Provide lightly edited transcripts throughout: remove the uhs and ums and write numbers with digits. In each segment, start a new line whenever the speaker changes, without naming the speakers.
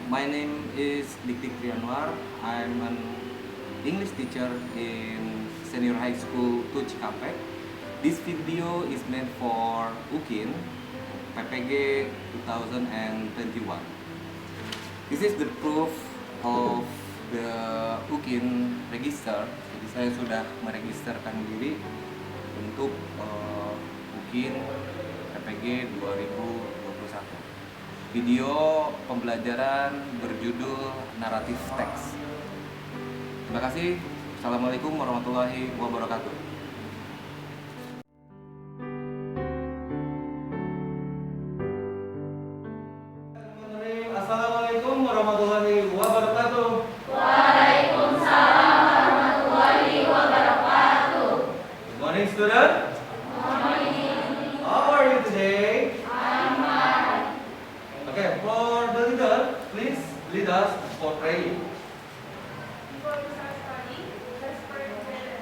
My name is Dik Trianwar. I'm an English teacher in Senior High School 2 Cikampek. This video is meant for UKIN PPG 2021. This is the proof of the UKIN register. Jadi saya sudah meregisterkan diri untuk UKIN PPG 2021. Video pembelajaran berjudul naratif teks. Terima kasih. Assalamualaikum warahmatullahi wabarakatuh. Assalamualaikum warahmatullahi wabarakatuh.
Waalaikumsalam warahmatullahi wabarakatuh.
Good morning, student.
Good morning.
How are you today?
I'm fine.
Okay, for the leader, please lead us for praying.
Before we start studying, let's pray together.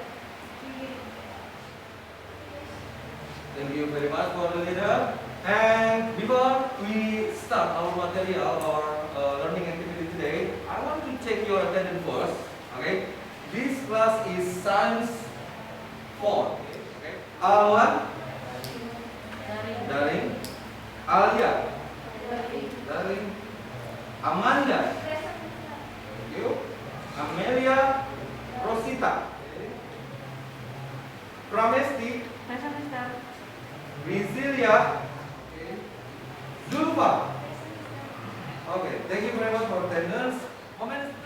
Thank you very much for the leader. And before we start our material or learning activity today, I want to check your attendance first. Okay, this class is Science 4. Okay, Alwan, Daring, Alia, Daring, Amanda, thank you, Amelia, Rosita, Pramesti, Brisilia, Zulfa. Okay, thank you very much for attendance.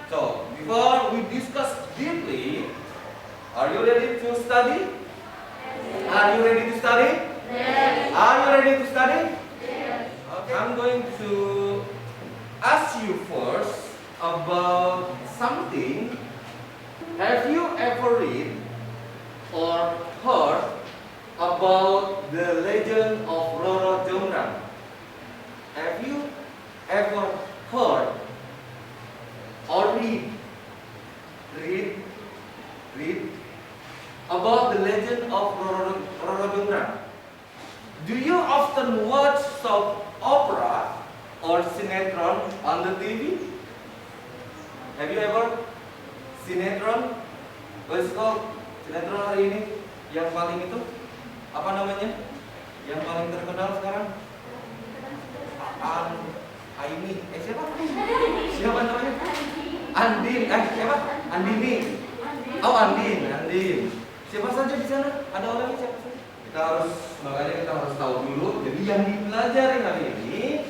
So, before we discuss deeply, are you ready to study? Are you ready to study?
Yes.
Are you ready to study?
Yes.
Okay. I'm going to ask you first about something. Have you ever read or heard about the legend of Roro Jonggrang? Have you ever heard or read about the legend of Roro Jonggrang? Do you often watch soap opera or sinetron on the TV? Have you ever sinetron? What is it called? Sinetron hari ini yang paling itu apa namanya? Yang paling terkenal sekarang? Aini. Siapa? Siapa namanya? Andin. Siapa? Andini. Oh, Andin. Siapa saja di sana? Ada orangnya siapa saja? Makanya kita harus tahu dulu. Jadi yang dipelajari hari ini,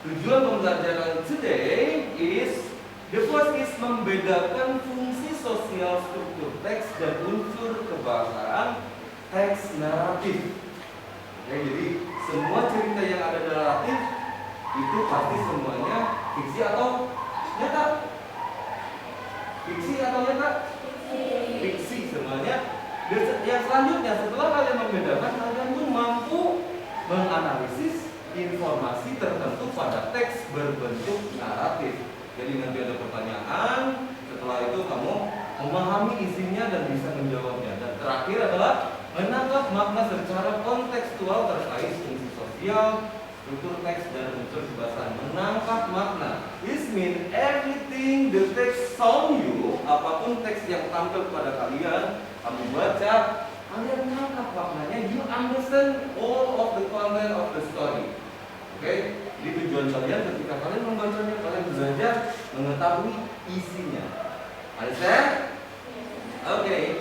tujuan pembelajaran today is the first is membedakan fungsi sosial struktur teks dan unsur kebahasaan teks naratif. Ya, jadi semua cerita yang ada dalam naratif itu pasti semuanya fiksi atau nyata? Fiksi atau nyata? Fiksi semuanya. Yang selanjutnya setelah kalian membedakan, kalian pun mampu menganalisis informasi tertentu pada teks berbentuk naratif. Jadi nanti ada pertanyaan, setelah itu kamu memahami isinya dan bisa menjawabnya. Dan terakhir adalah menangkap makna secara kontekstual terkait fungsi sosial, struktur teks dan unsur kebahasaan. Menangkap makna. This means everything the text show you, apapun teks yang tampil pada kalian, kamu baca, kalian menangkap maknanya. You understand all of the content of the story. Oke, jadi tujuan kalian ketika kalian membacanya, kalian belajar mengetahui isinya. Understand? Oke.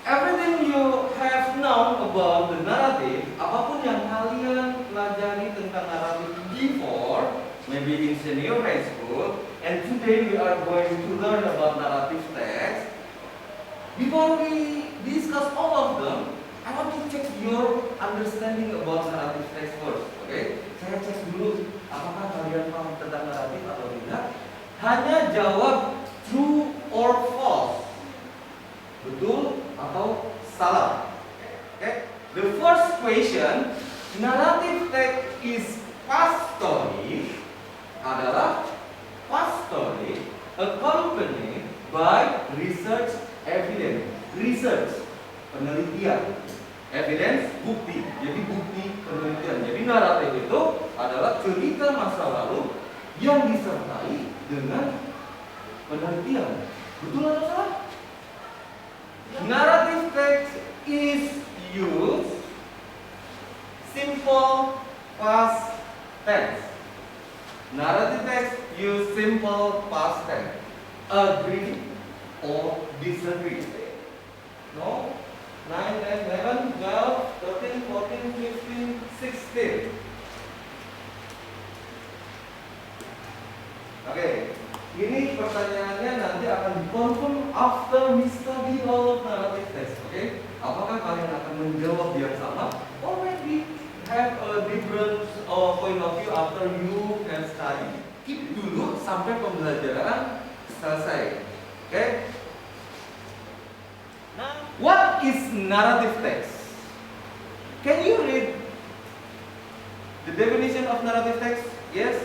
Everything you have known about the narrative, apapun yang kalian pelajari tentang naratif before, maybe in senior high school, and today we are going to learn about narrative text. Before we discuss all of them, I want to check your understanding about narrative text first. Okay? Saya cek dulu apakah kalian paham tentang naratif atau tidak. Hanya jawab true or false. Betul atau salah. Okay? The first question, narrative text is past story adalah past story accompanied by research evidence. Research, penelitian. Evidence, bukti. Jadi bukti penelitian. Jadi naratif itu adalah cerita cerita masa lalu yang disertai dengan penelitian. Betul atau salah? Narrative text is used simple past tense. Narrative text use simple past tense. Agree or disagree? No? 9, 10, 11, 12, 13, 14, 15, 16. Oke, ini pertanyaannya nanti akan dikonfirm after we study all of narrative text. Oke, apakah kalian akan menjawab yang sama, or maybe have a different point of view after you can study? Keep dulu sampai pembelajaran selesai. Oke? What is narrative text? Can you read the definition of narrative text? Yes?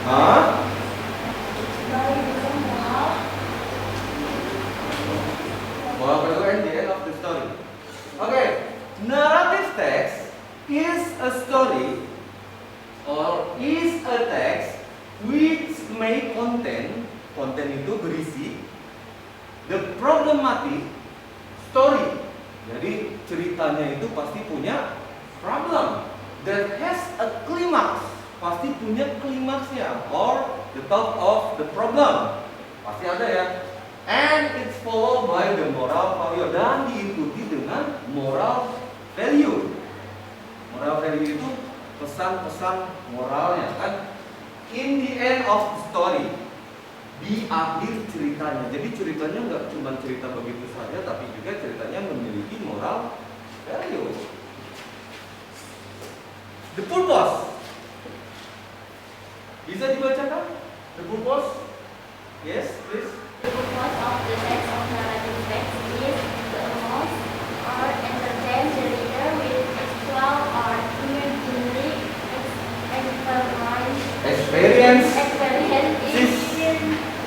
Huh? Well, at the end of the story. Okay, narrative text is a story or is a text which may contain itu berisi the problematic story. Jadi ceritanya itu pasti punya problem that has a climax. Pasti punya klimaksnya, or the top of the problem. Pasti ada ya. And it's followed by the moral value, dan diikuti dengan moral value. Moral value itu pesan-pesan moralnya kan. In the end of the story, di akhir ceritanya. Jadi ceritanya nggak cuma cerita begitu saja, tapi juga ceritanya memiliki moral value. The purpose. Bisa dibacakan? The purpose? Yes, please.
The purpose of the text of narrative text is to amuse or entertain the reader with textual or imaginary
Experience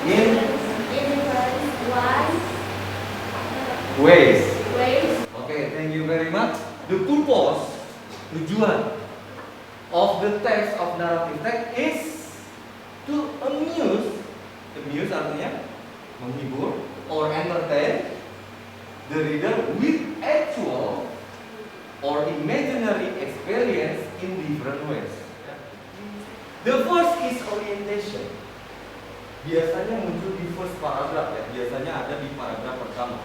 in ways. Okay, thank you very much. The purpose, tujuan of the text of narrative text is to amuse. Amuse artinya menghibur or entertain the reader with actual or imaginary experience in different ways. The first is orientation. Biasanya muncul di first paragraph ya. Biasanya ada di paragraf pertama.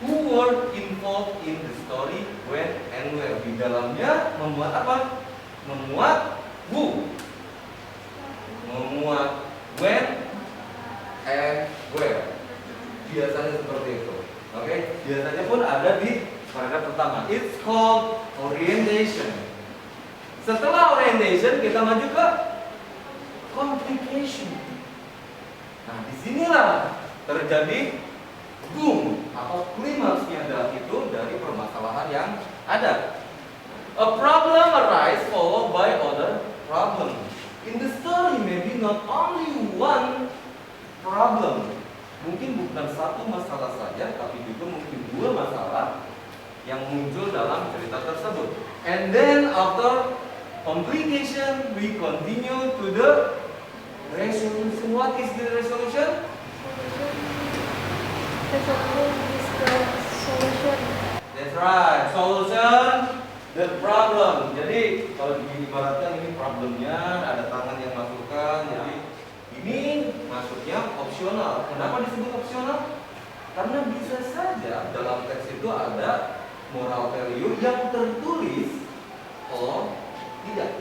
Who were involved in the story, when and where. Di dalamnya memuat apa? Memuat who, memuat when and where. Biasanya seperti itu. Oke, biasanya pun ada di paragraf pertama. It's called orientation. Setelah orientation kita maju ke complication. Nah, disinilah terjadi boom atau klimaksnya adalah itu dari permasalahan yang ada. A problem arise followed by other problem. In the story maybe not only one problem. Mungkin bukan satu masalah saja, tapi juga mungkin dua masalah yang muncul dalam cerita tersebut. And then after complication, we continue to the resolution. What is the resolution?
Solution.
That's right. Solution the problem. Jadi kalau diibaratkan ini problemnya, ada tangan yang masukkan. Jadi ini masuknya opsional. Kenapa disebut opsional? Karena bisa saja dalam teks itu ada moral value yang tertulis atau tidak.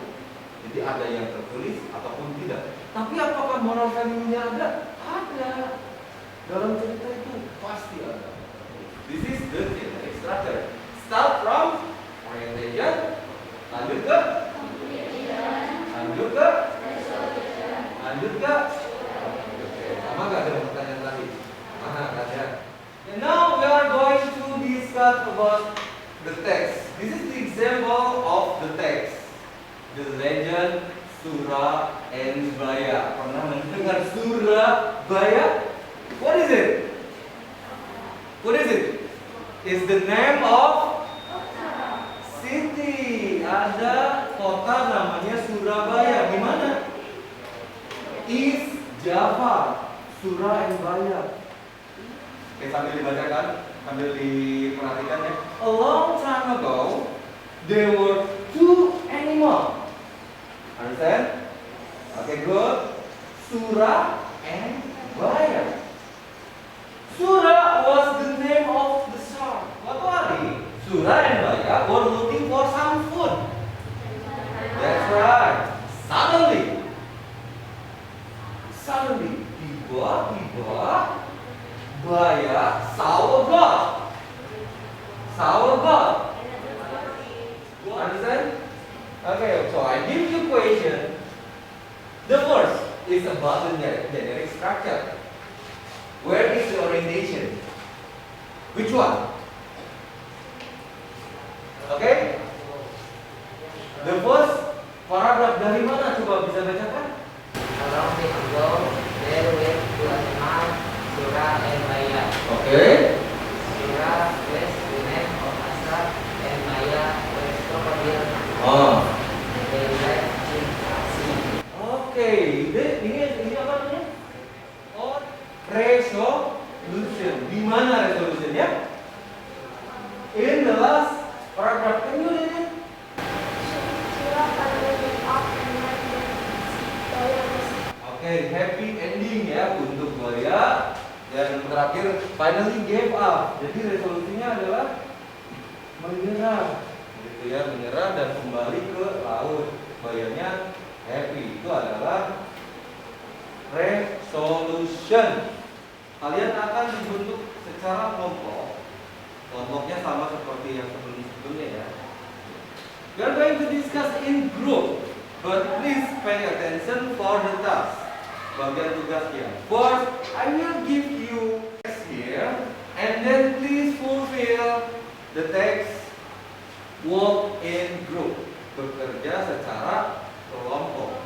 Jadi ada yang tertulis ataupun tidak. Tapi apakah moral value-nya ada? Ada. Dalam cerita itu pasti ada. This is the generic structure. Start from orientation, lanjut ke sama gak ada pertanyaan tadi? Mana ada? And now we are going to discuss about the text. This is the example of the text. The legend Surabaya. Pernah mendengar Surabaya? What is it? What is it? It's the name of city. Ada kota namanya Surabaya. Di mana? East Java. Surabaya. Oke, sambil dibacakan, sambil diperhatikan ya. A long time ago, there were two animals. Understand? Okay, good. Sura and Baya. Sura was the name of the song. Suatu hari, Sura and Baya were looking for some food. That's right. Suddenly, tiba-tiba, Baya saw a god. Understand? Okay, so I give you question. The first is about the generic structure. Where is the orientation? Which one? Okay? The first paragraph dari mana? Coba bisa bacakan?
Along the ago, there were two animals, Sura and Baya.
Okay.
Sura was the name of Asad, and Baya was crocodile.
Oh.
They lived in sea.
Oke. Ini apa namanya? Oh, resolution. Di mana resolutionnya? In the last paragraph. Can you read it?
Sura followed up and went to Baya was
Oke, happy ending ya untuk Baya. Dan terakhir, finally gave up. Jadi resolusinya adalah menyerah, gitu ya, menyerah dan kembali ke laut. Bayanya happy. Itu adalah resolution. Kalian akan dibentuk secara kelompok. Kelompoknya sama seperti yang sebelumnya ya. We are going to discuss in group, but please pay attention for the task. Bagian tugasnya. First, I will give you text here, and then please fulfill the text. Work in group, bekerja secara kelompok.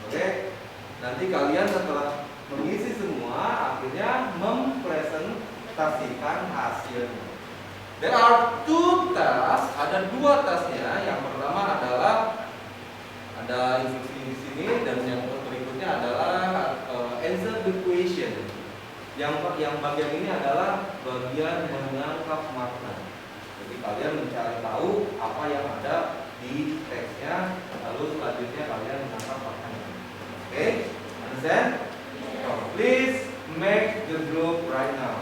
Oke? Nanti kalian setelah mengisi semua, akhirnya mempresentasikan hasilnya. There are two tasks, ada dua tasknya. Yang pertama adalah ada instruksi di sini, dan yang berikutnya adalah answer the question. Yang bagian ini adalah bagian menangkap makna. Jadi kalian mencari tahu apa yang ada di teksnya, lalu selanjutnya kalian menangkap maknanya. Oke, understand? So, please make the group right now.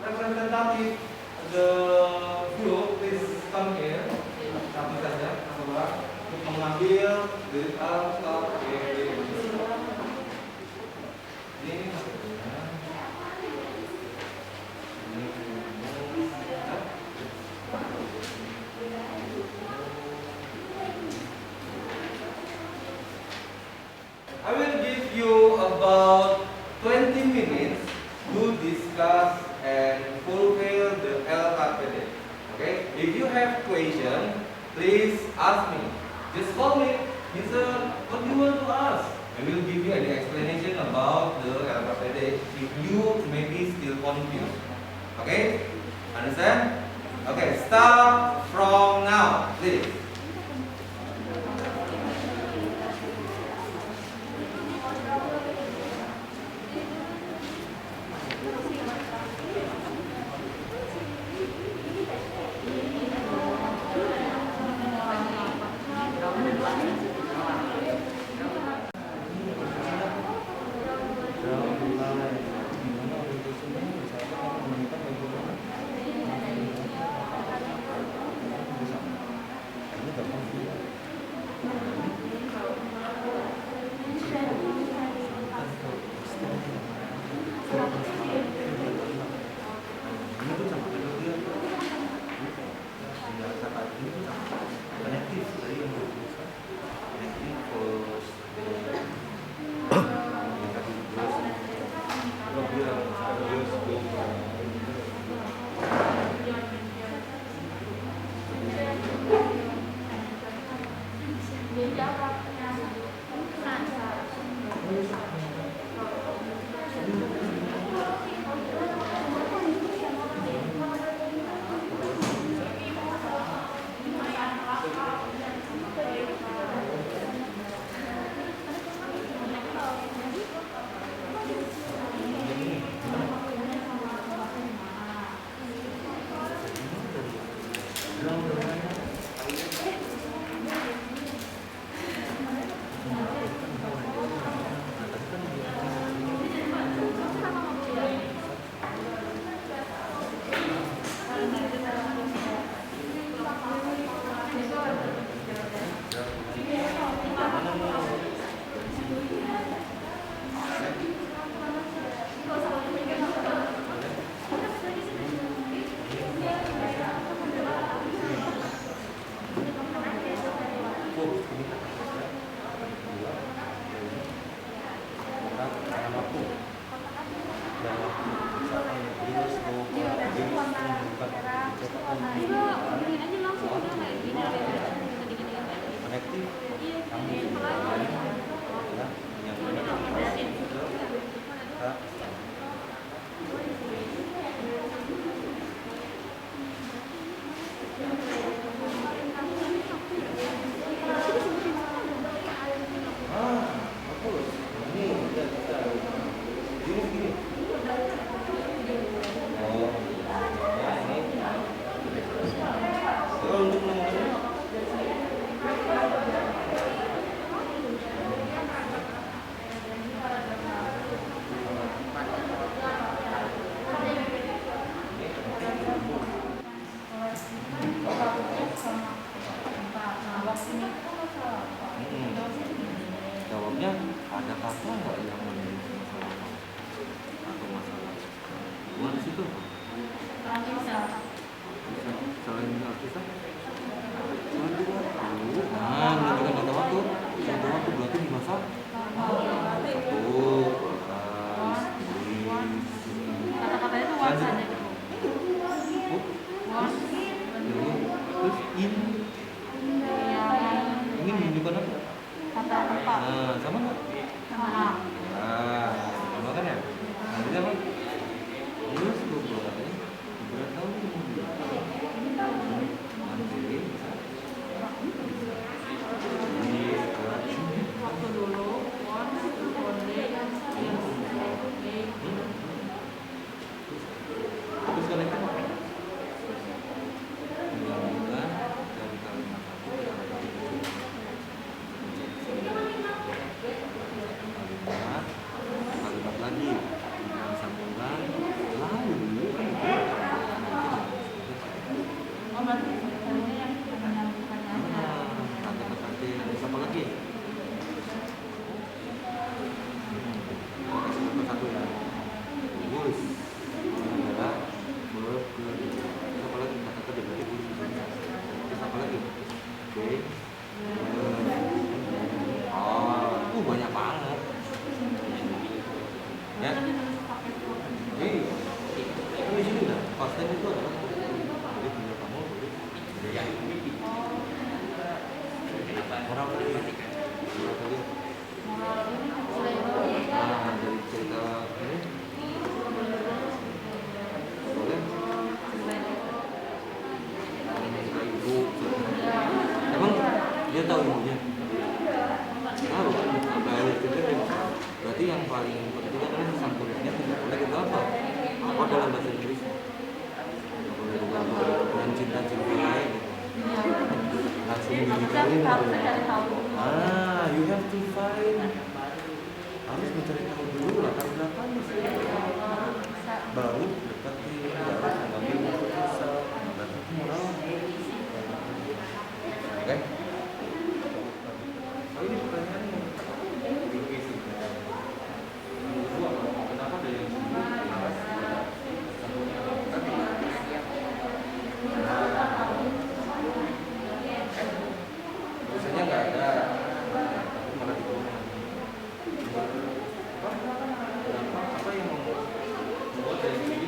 Representative the group, please come here. Satu saja, untuk mengambil duit ini maksudnya. I will give you about 20 minutes to discuss and fulfill the LKPD. Okay? If you have question, please ask me. Just call me. Mister, what do you want to ask? I will give you an explanation about the LKPD if you may be still confused. Okay? Understand? Okay, start from now, please.
Jawabnya penasaran.
Jawabnya ada kata nggak yang memiliki masalah atau masalah luar situ? Bisa. Selain kita? Nah, menunjukkan kata waktu. Kata waktu berarti di masa satu.
Kata-katanya itu was aja gitu. Was.
Terus ini menunjukkan apa?
Kata tempat.
Nah, sama nggak?
Sama.
Nah, sama kan ya? Nanti apa? Terus gue buatnya berat tahun kemudian. Nanti
Waktu dulu, once, one day, yes.
terus kalian kan menggabungkan dari kalimat satu ke kalimat lagi dengan sambungan lalu
Oh, berarti sebenarnya yang menyambungkannya aja.
kata-kata terus apa lagi? Kasih satu ya. Bagus. Adalah verb kedua. Terus apa lagi? Kata kerja berarti bagus. Terus apa lagi? Oke. Oh, banyak banget. Ya. Iya. Di sini udah. Past tense itu adalah jadi tinggal kamu boleh. Orang tadi. Nah, dari cerita ini boleh cerita ibu. Emang dia tahu ibunya? Tahu. Sampai akhir cerita dia tahu. Berarti yang paling penting adalah santunnya tidak boleh gegabah. Apa dalam bahasa Inggris? Tidak boleh gegabah dan cinta-cinta lain. Langsung digitalin.
Harusnya cari tahu.
You have to find. Harus mencari tahu dulu latar belakangnya sih. Baru deketin, baru mengambil keputusan. Berarti itu moral. Oke? Oh, ini pertanyaannya. Kenapa ada yang biasanya nggak ada, malah dikurang. Apa yang membuat dari ini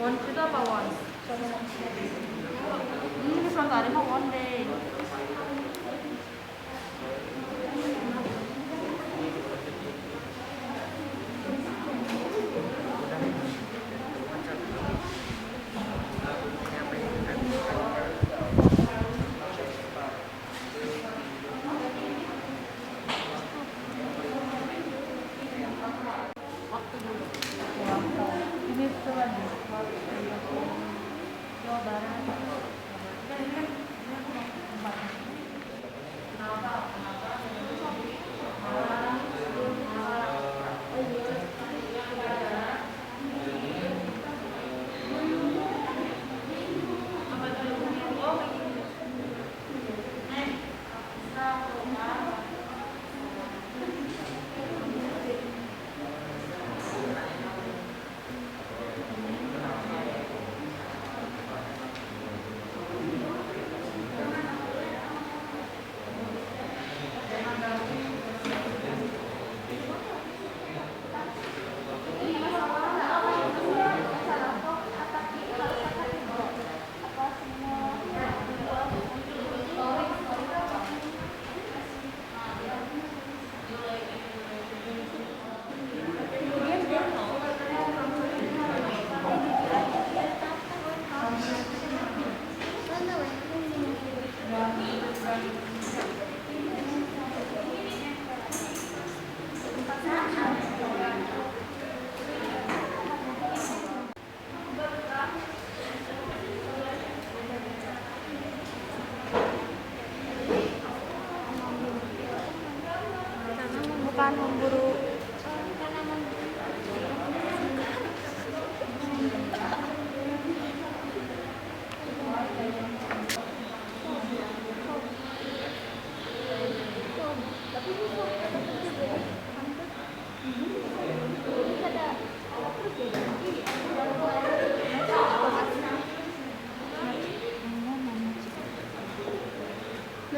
Itu apa once? Ini suatu hari mau one day. Waktu dulu. Ini itu lagi. Jawa Barat. Kan ini kan tempat.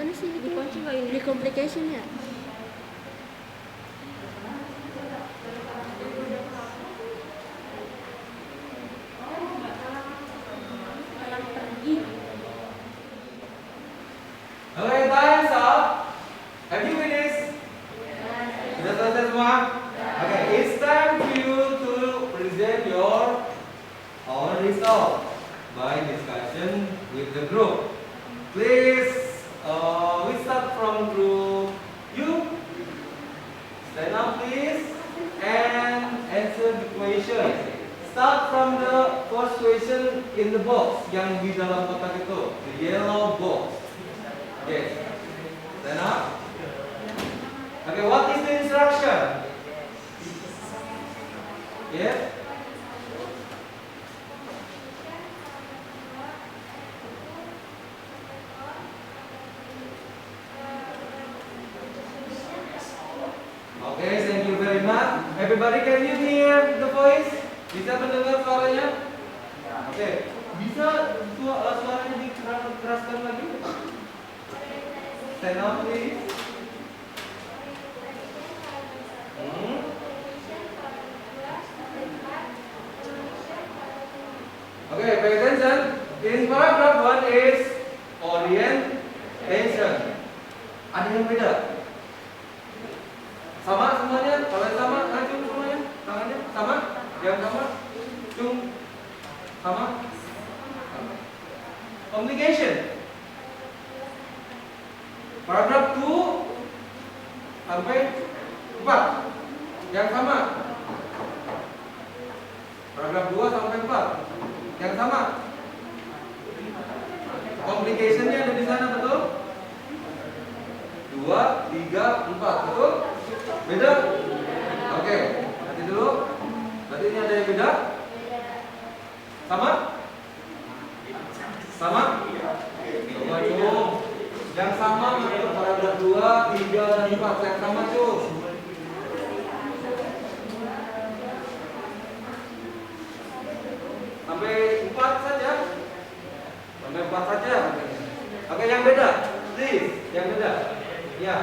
mana sih dikunci nggak ini? Di complication ya?
Okay, time's up. Have you finished? Sudah selesai semua? Okay, it's time for you to present your own result by discussion with the group. Please, we start from group you. Stand up, please, and answer the question. Start from the first question in the box yang di dalam kotak itu, the yellow box. Yes. Stand up. Okay, what is the instruction? Yes. Okay, thank you very much. Everybody, can you hear the voice? Bisa mendengar suaranya? Okay. Bisa suaranya dikeraskan lagi? Stand up, please. Okay, pay attention. In paragraph 1 is orientation. Ada yang beda? Sama semuanya? Kalau yang sama, acung semuanya? Tangannya sama? Yang sama? Cung? Sama? Complication. Paragraf 2 sampai 4. Yang sama. Paragraf 2 sampai 4. Yang sama. Complication-nya ada di sana, betul? 2, 3, 4, betul? Beda? Oke, nanti dulu. Berarti ini ada yang beda? Sama? Sama? Coba cung. Yang sama untuk paragraf 2, 3, dan 4. Yang sama cung. Sampai 4 saja. Sampai 4 saja. Oke, yang beda. Please, yang beda. Ya.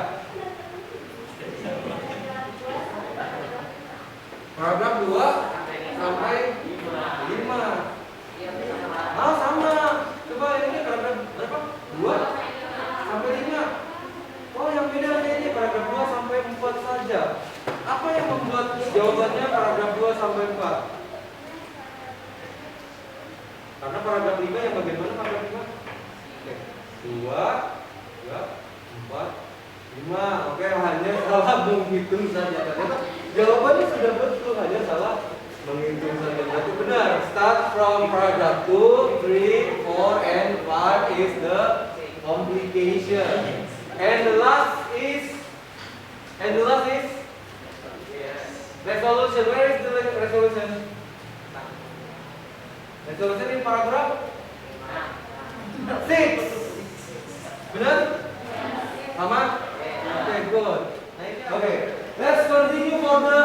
Paragraf 2 sampai 5. Ah, sama. Coba ini paragraf berapa? 2 sampai 5. Oh, yang beda ini paragraf 2 sampai 4 saja. Apa yang membuat jawabannya paragraf 2 sampai 4? Karena paragraf 5 yang bagaimana paragraf 5? Oke. 2, 3, 4, 5. Oke, hanya salah menghitung saja. Ternyata jawabannya sudah betul, hanya salah menghitung saja. Berarti benar. Start from paragraph 2, 3, 4, and 5 is the complication. And the last is resolution. Where is the resolution? Resolution in paragraph 6. Benar? Sama? Okay, good. Okay, let's continue for the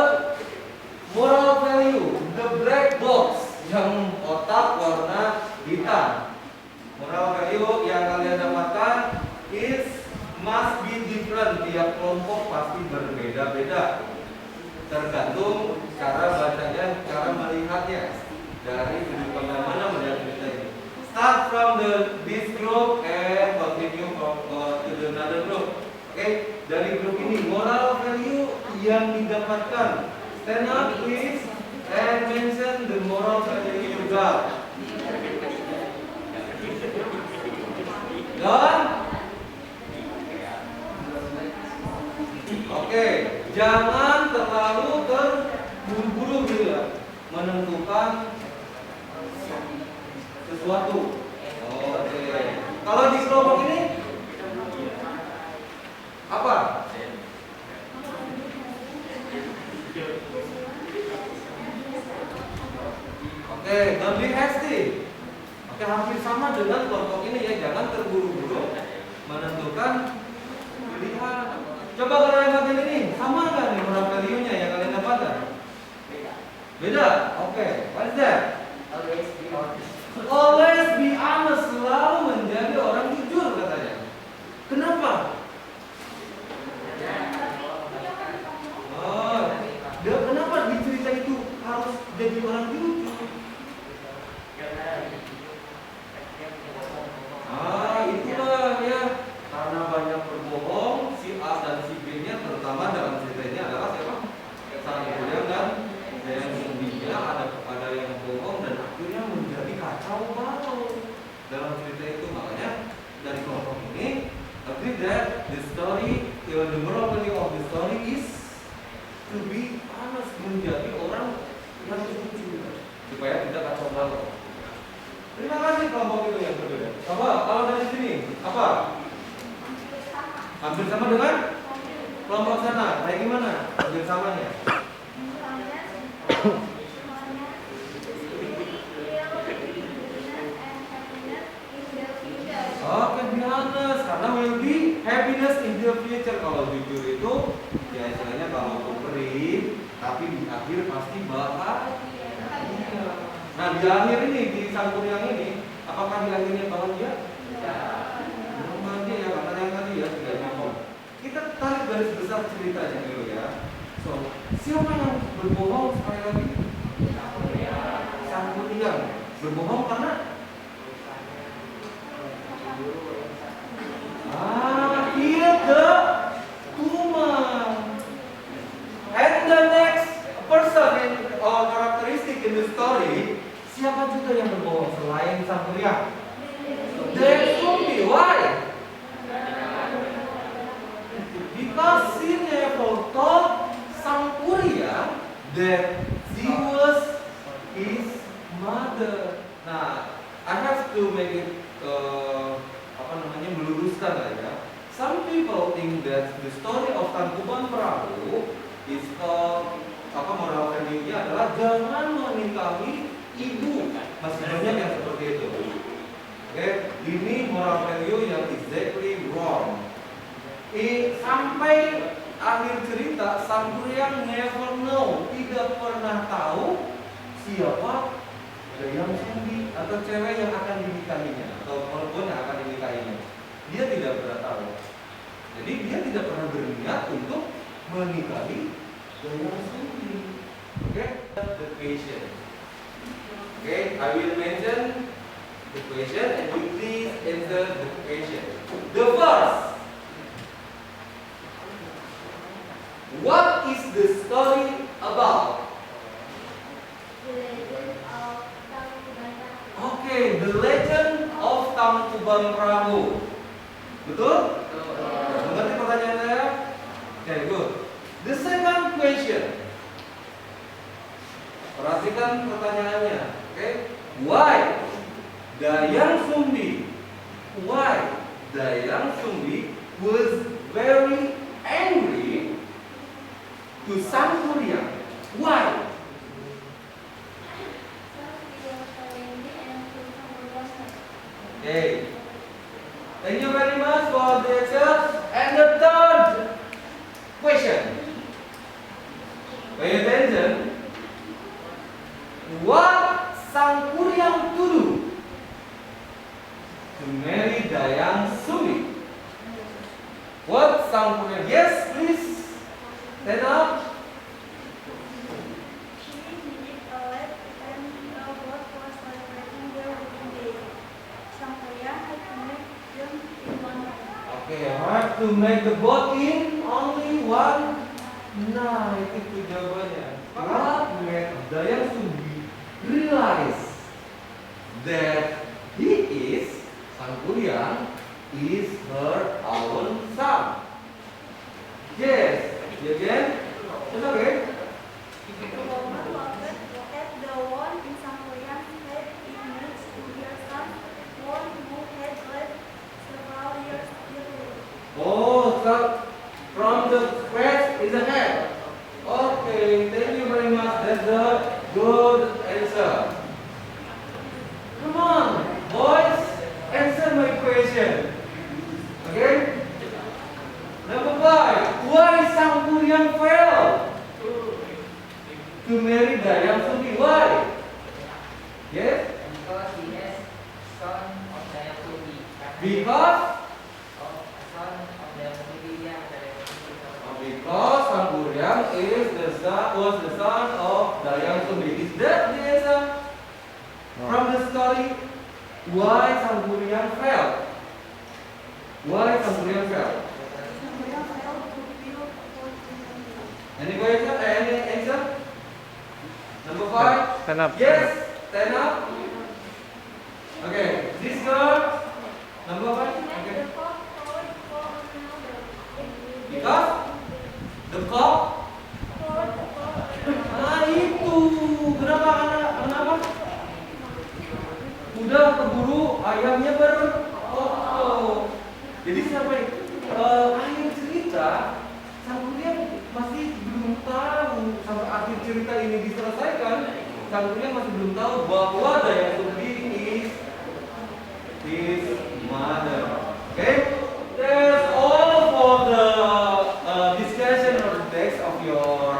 moral value. The black box yang kotak warna hitam. Moral value yang kalian dapatkan is must be different. Tiap kelompok pasti berbeda-beda. Tergantung cara bacanya, cara melihatnya. Dari sudut pandang mana melihat berita ini. Start from this group and continue to another group. Oke, dari grup ini moral value yang didapatkan. Stand up please and mention the moral value you got. Done? Oke, jangan terlalu terburu-buru gitu ya menentukan sesuatu. Oke. Kalau di kelompok ini apa? Oke, don't be hasty. Oke, hampir sama dengan kelompok ini ya, jangan terburu-buru menentukan pilihan. Coba kalau yang bagian ini sama nggak nih moral value-nya yang kalian dapatkan? Beda. Oke, what is that? Always be honest, selalu menjadi orang jujur katanya. Kenapa? kelompok itu yang berbeda? Apa? Kalau dari sini, apa? Hampir sama dengan kelompok sana. Kayak gimana? Hampir samanya. Oke, be honest, karena will be happiness in the future. Kalau jujur itu, ya istilahnya kalau beri, tapi di akhir pasti bahagia. Nah, di akhir ini, di sangkur yang ini, apakah di akhirnya bahagia? Ya, bahagia ya, karena yang tadi ya tidak bohong. Kita tarik garis besar ceritanya dulu ya. So, siapa yang berbohong sekali lagi? Sang Kuriang berbohong karena kill the woman. And the next person in characteristic in the story, siapa juga yang berbohong selain Sang Kuriang? The zombie. Why? Because she never told Sang Kuriang that she was his mother. Nah, I have to make it meluruskan lah ya. Some people think that the story of Tangkuban Perahu is called moral value-nya adalah jangan menikahi ibu. Masih banyak yang seperti itu. Oke, ini moral value yang exactly wrong. Sampai akhir cerita Sang Kuriang never know, tidak pernah tahu siapa yang zombie atau cewek yang akan dinikahinya atau perempuan yang akan dinikahinya. Dia tidak pernah tahu. Jadi dia tidak pernah berniat untuk menikahi yang zombie. Oke, the question. Oke, I will mention the question and you please answer the question. The first. What is the story about? Okay, the legend of Tangkuban Perahu. Betul? Mengerti pertanyaan saya? Okay, good. The second question. Perhatikan pertanyaannya. Okay? Why Dayang Sumbi? Why Dayang Sumbi was very angry to Sang Kuriang? Why? Okay. Thank you very much for the answer. And the third question. Pay attention. What Sang Kuriang to do to marry Dayang Sumbi? What Sang Kuriang? Yes, please. Stand up. Okay, I have to make the boat in only one night. Itu jawabannya. What made Dayang Sumbi realize that Sang Kuriang is her own son? Yes. Again? It's okay.
The woman looked at the one in Sang Kuriang's head image to her son, one who had left several years earlier.
Oh, so from the scratch is a head. Okay, thank you very much. That's a good answer. Come on, boys, answer my question. Okay? Number 5. Why Sang Kuriang failed to marry Dayang Sumbi? Why? Yes?
Because he has son of Dayang Sumbi.
Because
Because
Sang Kuriang was the son of Dayang Sumbi. Is that the answer from the story? Why Sang Kuriang failed? Why Sang Kuriang failed? Any question? Any answer? Number 5.
Stand up.
Yes. Stand up. Okay. This girl. Number 5. Okay. Because the cock. Itu kenapa? udah keburu ayamnya berkokok. Jadi sampai akhir cerita sang kuliah masih belum tahu, sampai akhir cerita ini diselesaikan, sang kuliah masih belum tahu bahwa Dayang Sumbi is his mother. Okay, that's all for the discussion or the text of your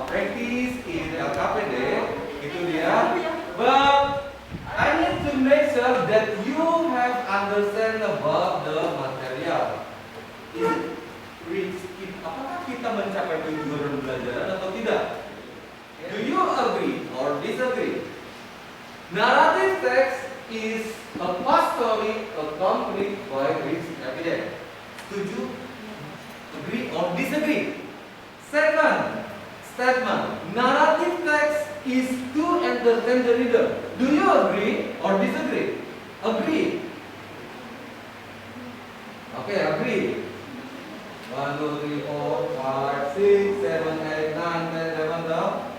practice in LKPD. Itu dia. But I need to make sure that you have understand about the material. Is it reach? Apakah kita mencapai tujuan pembelajaran atau tidak? Do you agree or disagree? Narrative text is a past story accompanied by rich evidence. Setuju? Agree or disagree? Second statement, narrative text is to entertain the reader. Do you agree or disagree? Agree. Okay, agree. 1, 2, 3, 4, 5, 6, 7, 8, 9, 10, 11,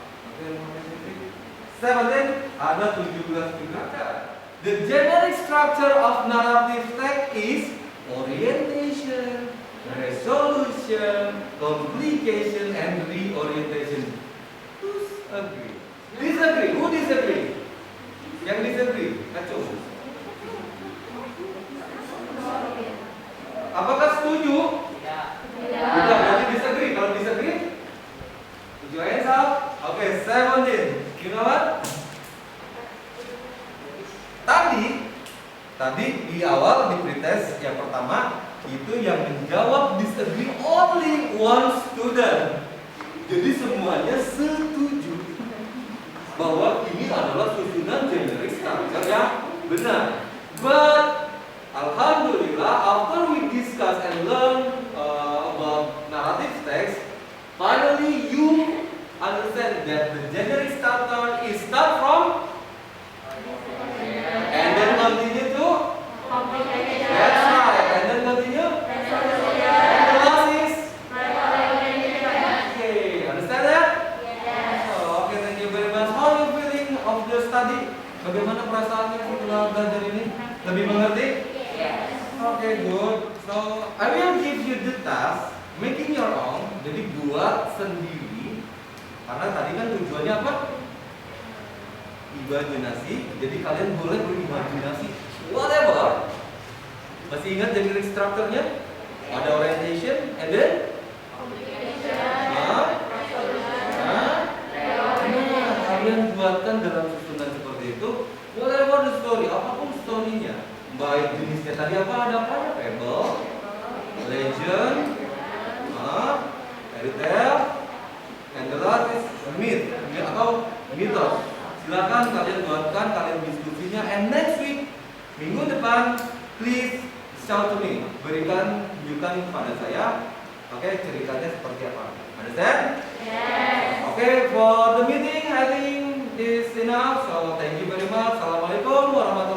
17, ada 17 juga. The generic structure of narrative text is orientation, resolution, complication, and reorientation. Who's agree? Disagree? Who disagree? Yang disagree? Kacau. Apakah setuju? Tidak, berarti disagree. Kalau disagree, put your hands up. Okay, 17. You know what? Tadi di awal di pretest yang pertama itu yang menjawab disagree only one student. Jadi semuanya setuju bahwa ini adalah susunan generic structure yang benar. But alhamdulillah, after we discuss and learn about narrative text, finally you understand that the generic structure is start from and then continue to
Complication.
that's right, and then continue and the last is okay, understand that?
Yes.
Oh, okay, thank you very much. How are you feeling of the study? Bagaimana perasaannya setelah belajar ini? Lebih mengerti?
Yes.
Okay, good. So, I will give you the task, making your own. Jadi buat sendiri. Karena tadi kan tujuannya apa? Imajinasi. Jadi kalian boleh berimajinasi whatever. Masih ingat generic structure-nya? Ada orientation, and then kalian buatkan dalam susunan seperti itu. Whatever the story, apapun story-nya. Baik jenisnya tadi apa? Ada apa? Fable, legend, fairy tale, and the last is myth atau mitos. Silakan kalian buatkan, kalian diskusinya. And next week, minggu depan, please shout to me. Berikan, tunjukkan kepada saya. Oke, ceritanya seperti apa? Understand?
Yes.
Okay, for the meeting, I think is enough. So thank you very much. Assalamualaikum warahmatullahi wabarakatuh.